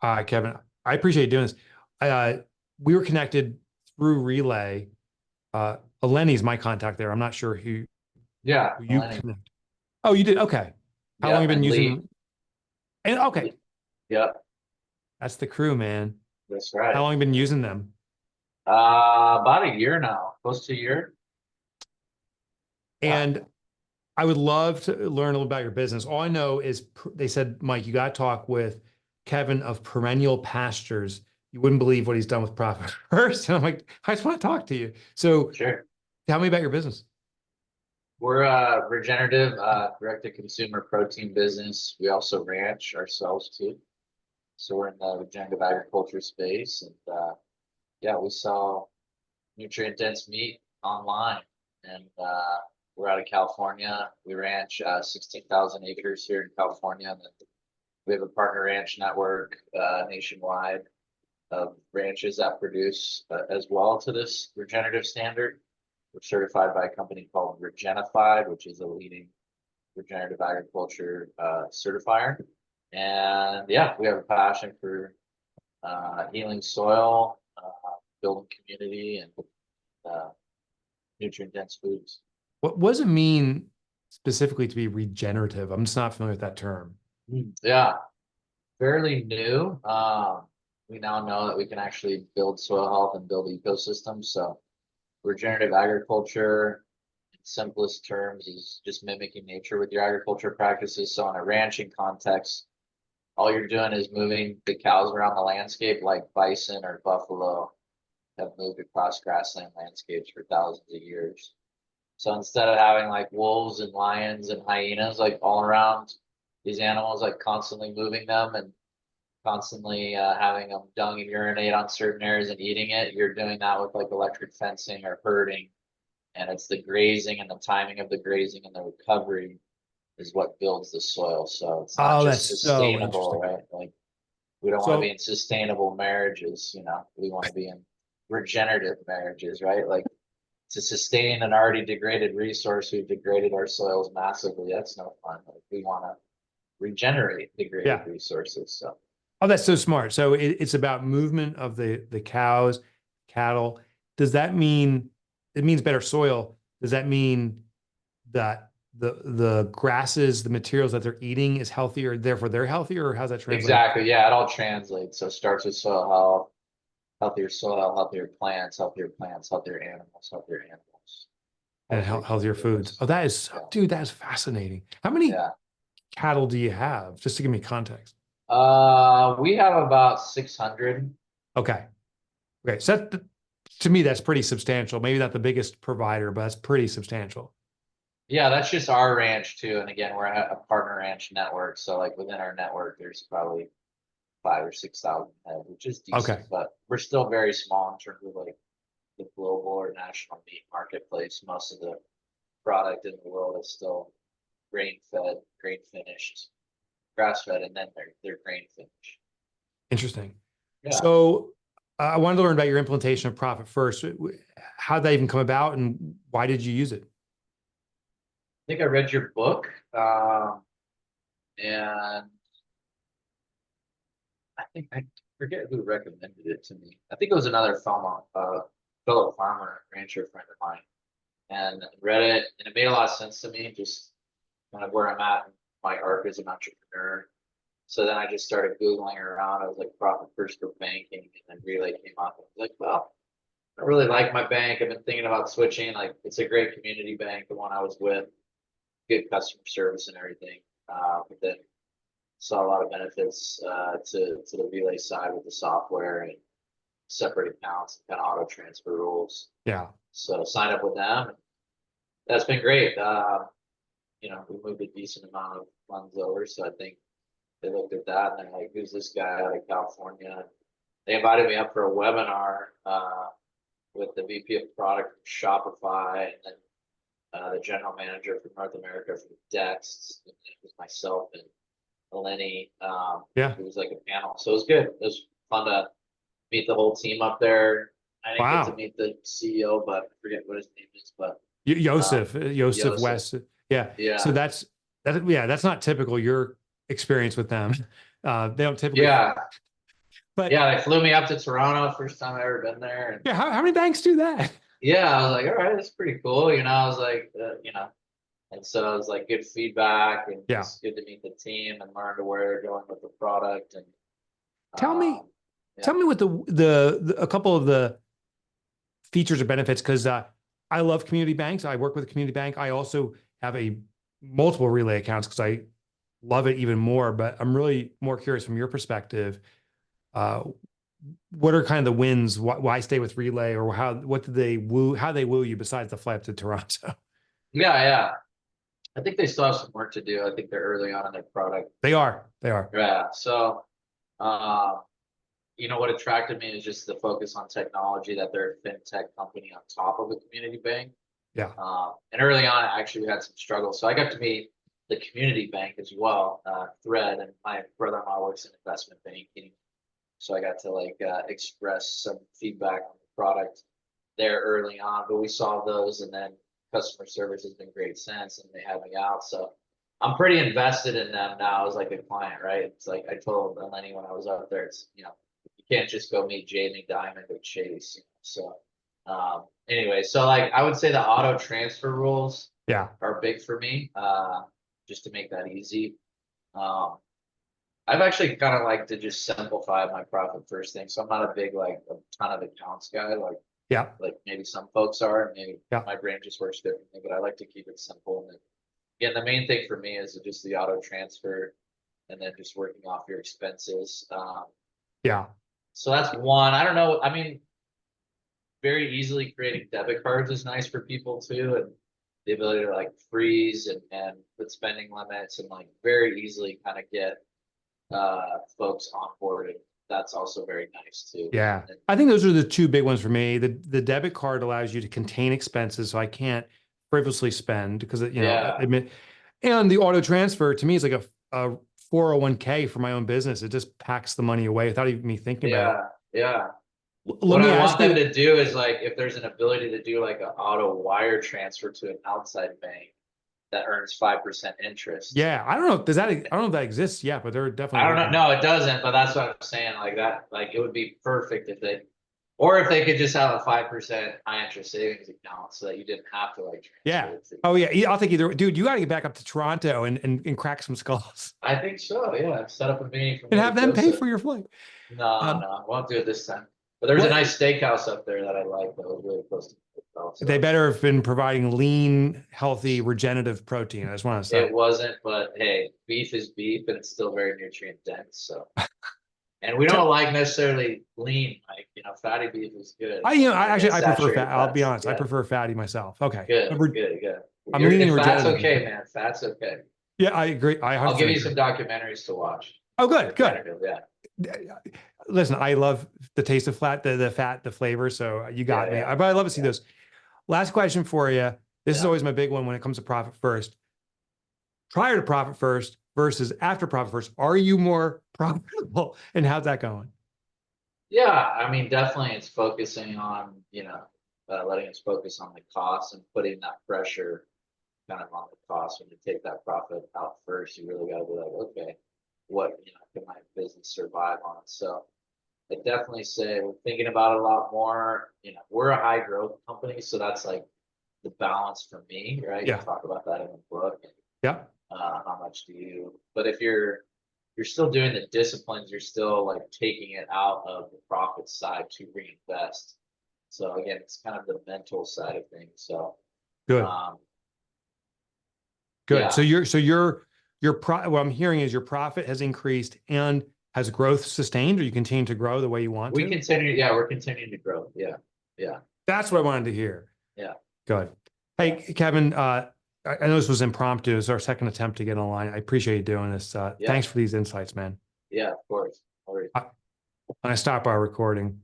Kevin, I appreciate you doing this. Uh, we were connected through Relay. Eleni's my contact there. I'm not sure Yeah, who you Lenny. connect. Oh, you did? Okay. How long Yeah, have you been and Lee. using? And okay, Yep, that's the crew, man. that's How right. long have you been using them? About a year now, close to a year. Yeah. And I would love to learn a little about your business. All I know is they said, Mike, you got to talk with Kevin of Perennial Pastures. You wouldn't believe what he's done with Profit First. And I'm like, I just want to talk to you. So Sure. tell me about your business. We're a regenerative, direct-to-consumer protein business. We also ranch ourselves too. So we're in the regenerative agriculture space, and yeah, we sell nutrient-dense meat online, and we're out of California. We ranch 16,000 acres here in California, and then we have a partner ranch network nationwide of ranches that produce as well to this regenerative standard. We're certified by a company called Regenerative, which is a leading regenerative agriculture certifier. And yeah, we have a passion for healing soil, building community, and uh, nutrient dense foods. What does it mean specifically to be regenerative? I'm just not familiar with that term. Yeah, fairly new. We now know that we can actually build soil health and build ecosystems. So regenerative agriculture, in simplest terms, is just mimicking nature with your agriculture practices. So in a ranching context, all you're doing is moving the cows around the landscape like bison or buffalo have moved across grassland landscapes for thousands of years. So instead of having like wolves and lions and hyenas like all around these animals, like constantly moving them and constantly having them dung and urinate on certain areas and eating it, you're doing that with like electric fencing or herding. And it's the grazing and the timing of the grazing and the recovery is what builds the soil. So it's not Oh, just that's so sustainable, interesting. right? Like we don't want to be So, in sustainable marriages, we want to be in regenerative marriages, right? Like to sustain an already degraded resource, we've degraded our soils massively. That's no fun. Like we want to regenerate degraded yeah. resources. So Oh, that's so smart. So it's about movement of the cows, cattle. Does that mean it means better soil? Does that mean that the grasses, the materials that they're eating is healthier, therefore they're healthier, or how's that translate? exactly, yeah, it all translates. So it starts with soil health, healthier soil, healthier plants, healthier plants, healthier animals, And healthier healthier foods. communities. Oh, that is, Yeah, dude, that's fascinating. How many yeah. cattle do you have? Just to give me context. We have about 600. Okay. Okay. So to me, that's pretty substantial. Maybe not the biggest provider, but that's pretty substantial. Yeah, that's just our ranch too. And again, we're a partner ranch network. So like within our network, there's probably 5 or 6 thousand head, which is decent, Okay. but we're still very small in terms of like the global or national meat marketplace. Most of the product in the world is still grain fed, grain finished, grass fed, and then they're grain finished. Interesting. Yeah. So I wanted to learn about your implementation of Profit First. How did that even come about and why did you use it? I think I read your book, and I think I forget who recommended it to me. I think it was another fellow farmer, rancher friend of mine, and read it, and it made a lot of sense to me, just kind of where I'm at in my arc as an entrepreneur. So then I just started Googling around. I was like, profit first for banking, and then Relay came up. I was like, well, I really like my bank. I've been thinking about switching. Like, it's a great community bank, the one I was with, good customer service and everything. But then saw a lot of benefits to the Relay side with the software and separate accounts and kind of auto transfer rules. Yeah. So sign up with them. That's been great. We moved a decent amount of funds over, so I think they looked at that and they're like, "Who's this guy out of California?" They invited me up for a webinar with the VP of product from Shopify and then the general manager for North America from Dex. And it was myself and Lenny. Yeah. It was like a panel, so it was good. It was fun to meet the whole team up there. I didn't get to Wow. meet the CEO, but I forget what his name is. But Yosef Joseph, West. Yeah. So yeah, yeah, that's not typical your experience with them. They don't typically yeah. But Yeah, they flew me up to Toronto, first time I ever been there. And yeah, how many banks do that? yeah, I was like, all right, that's pretty cool. I was like, and so it was like good feedback and Yeah. just good to meet the team and learn to where they're going with the product. And Tell me, yeah, tell me what a couple of the features or benefits, because I love community banks. I work with a community bank. I also have a multiple relay accounts because I love it even more. But I'm really more curious from your perspective. Uh, what are kind of the wins? Why stay with relay, or what did they woo? How they woo you besides the flight up to Toronto? yeah. I think they still have some work to do. I think they're early on in their product. They are. They are. Yeah. So, uh, what attracted me is just the focus on technology, that they're a fintech company on top of a community bank. Yeah. And early on, actually, we had some struggles. So I got to meet the community bank as well, Thread, and my brother-in-law works in investment banking. So I got to express some feedback on the product there early on, but we solved those, and then customer service has been great since, and they had me out. So I'm pretty invested in them now as like a client, right? It's like I told Lenny when I was out there, it's you can't just go meet Jamie Dimon or Chase. So anyway, so I would say the auto transfer rules Yeah. are big for me, just to make that easy. Um, I've actually kind of like to just simplify my profit first thing. So I'm not a big a ton of accounts guy Yeah. like maybe some folks are. Maybe Yeah. my brain just works differently, but I like to keep it simple. And again, the main thing for me is just the auto transfer, and then just working off your expenses. Yeah. So that's one. I don't know. I mean, very easily creating debit cards is nice for people too, and the ability to freeze and put spending limits and very easily kind of get folks onboarded. That's also very nice too. Yeah. And, I think those are the two big ones for me. The debit card allows you to contain expenses, so I can't frivolously spend because yeah, admit, and the auto transfer to me is like a 401k for my own business. It just packs the money away without even me thinking about it. yeah. Let What me I ask want them you. to do is if there's an ability to do an auto wire transfer to an outside bank that earns 5% interest. Yeah, I don't know. I don't know if that exists yet, but they're I definitely don't know. working. No, it doesn't, but that's what I'm saying. Like that, it would be perfect if they could just have a 5% high interest savings account so that you didn't have to Yeah. transfer it to. Oh yeah. I'll take either. Dude, you got to get back up to Toronto and crack some skulls I think so. Yeah, set up a meeting for and me to have them go. pay So for your flight. no, Um, I won't do it this time. But there was a what nice steakhouse up there that I liked that was really close to the hotel. they So better have been providing lean, healthy, regenerative protein. I just want to say. it wasn't, but hey, beef is beef, and it's still very nutrient dense. So, and we don't like necessarily lean, fatty beef is good. I Again, actually I prefer saturated fat. I'll be fats. honest. I Yeah, prefer fatty myself. Okay. good, good, good. I'm leaning If fat's regenerative. okay, man. Fat's okay. Yeah, I agree. I I'll 100% give you some agree. documentaries to watch. Oh, good, good. Regenerative, yeah, Listen, I love the taste of fat, the fat, the flavor. So you yeah, got me. yeah, But I love to see yeah, those. Last question for you. This is yeah. always my big one when it comes to profit first. Prior to profit first versus after profit first, are you more profitable? And how's that going? Yeah, I mean, definitely it's focusing on, letting us focus on the costs and putting that pressure kind of on the cost. When you take that profit out first, you really got to be like, okay, what, can my business survive on? So I definitely say we're thinking about it a lot more. We're a high growth company, so that's the balance for me, right? You Yeah. talk about that in the book. Yeah. How much do you, but if you're still doing the disciplines, you're still taking it out of the profit side to reinvest. So again, it's kind of the mental side of things. So Good. um Good. yeah, What I'm hearing is your profit has increased and has growth sustained, or you continue to grow the way you want to? we're continuing to grow. Yeah. Yeah. That's what I wanted to hear. Yeah. Good. Yeah. Hey, Kevin, I know this was impromptu. It's our second attempt to get online. I appreciate you doing this. Yeah. Thanks for these insights, man. Yeah, of course. All right. I stop our recording.